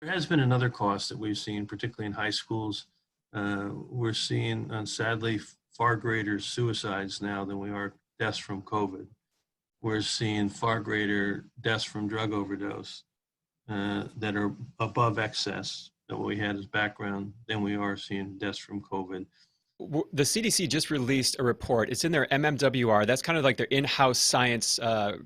There has been another cost that we've seen, particularly in high schools. We're seeing, sadly, far greater suicides now than we are deaths from COVID. We're seeing far greater deaths from drug overdose that are above excess that we had as background than we are seeing deaths from COVID. The CDC just released a report. It's in their MMWR. That's kind of like their in-house science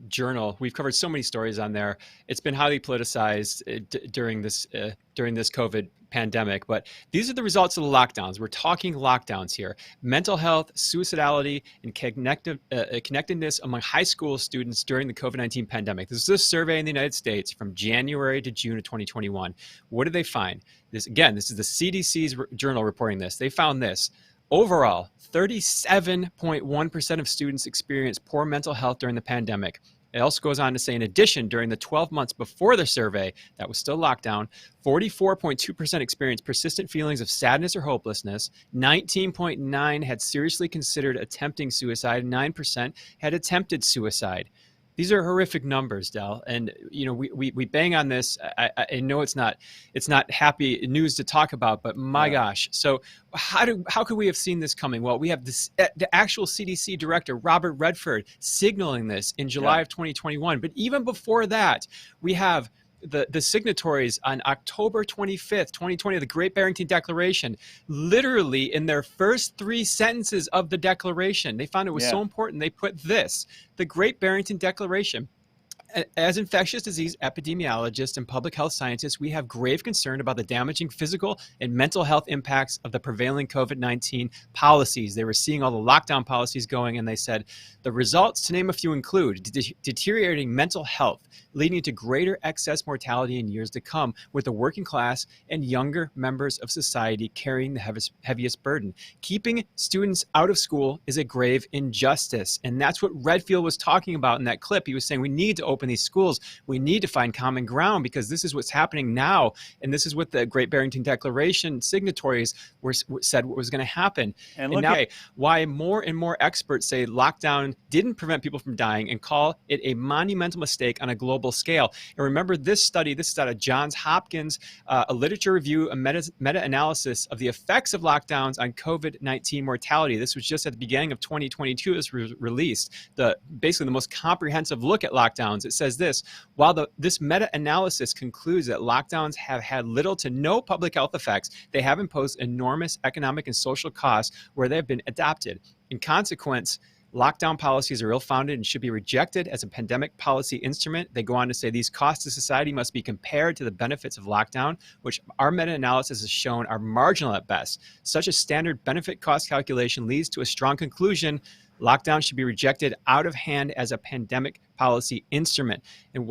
journal. We've covered so many stories on there. It's been highly politicized during this COVID pandemic. But these are the results of the lockdowns. We're talking lockdowns here: mental health, suicidality, and connectedness among high school students during the COVID-19 pandemic. This is a survey in the United States from January to June of 2021. What did they find? This is the CDC's journal reporting this. They found this. Overall, 37.1% of students experienced poor mental health during the pandemic. It also goes on to say, in addition, during the 12 months before the survey, that was still lockdown, 44.2% experienced persistent feelings of sadness or hopelessness, 19.9% had seriously considered attempting suicide, 9% had attempted suicide. These are horrific numbers, Del, and we bang on this. I know it's not happy news to talk about, but my gosh. So how could we have seen this coming? Well, we have the actual CDC director, Robert Redford, signaling this in July of 2021. But even before that, we have the signatories on October 25th, 2020, of the Great Barrington Declaration. Literally in their first 3 sentences of the declaration, they found it was so important, they put this: the Great Barrington Declaration. As infectious disease epidemiologists and public health scientists, we have grave concern about the damaging physical and mental health impacts of the prevailing COVID-19 policies. They were seeing all the lockdown policies going, and they said the results, to name a few, include deteriorating mental health, leading to greater excess mortality in years to come, with the working class and younger members of society carrying the heaviest burden. Keeping students out of school is a grave injustice, and that's what Redfield was talking about in that clip. He was saying we need to open these schools. We need to find common ground, because this is what's happening now, and this is what the Great Barrington Declaration signatories said what was going to happen. And now, why more and more experts say lockdown didn't prevent people from dying and call it a monumental mistake on a global scale. And remember, this study, this is out of Johns Hopkins, a literature review, a meta-analysis of the effects of lockdowns on COVID-19 mortality. This was just at the beginning of 2022. It was released. Basically the most comprehensive look at lockdowns. It says this: while this meta-analysis concludes that lockdowns have had little to no public health effects, they have imposed enormous economic and social costs where they have been adopted. In consequence, lockdown policies are ill-founded and should be rejected as a pandemic policy instrument. They go on to say these costs to society must be compared to the benefits of lockdown, which our meta-analysis has shown are marginal at best. Such a standard benefit cost calculation leads to a strong conclusion: lockdown should be rejected out of hand as a pandemic policy instrument. And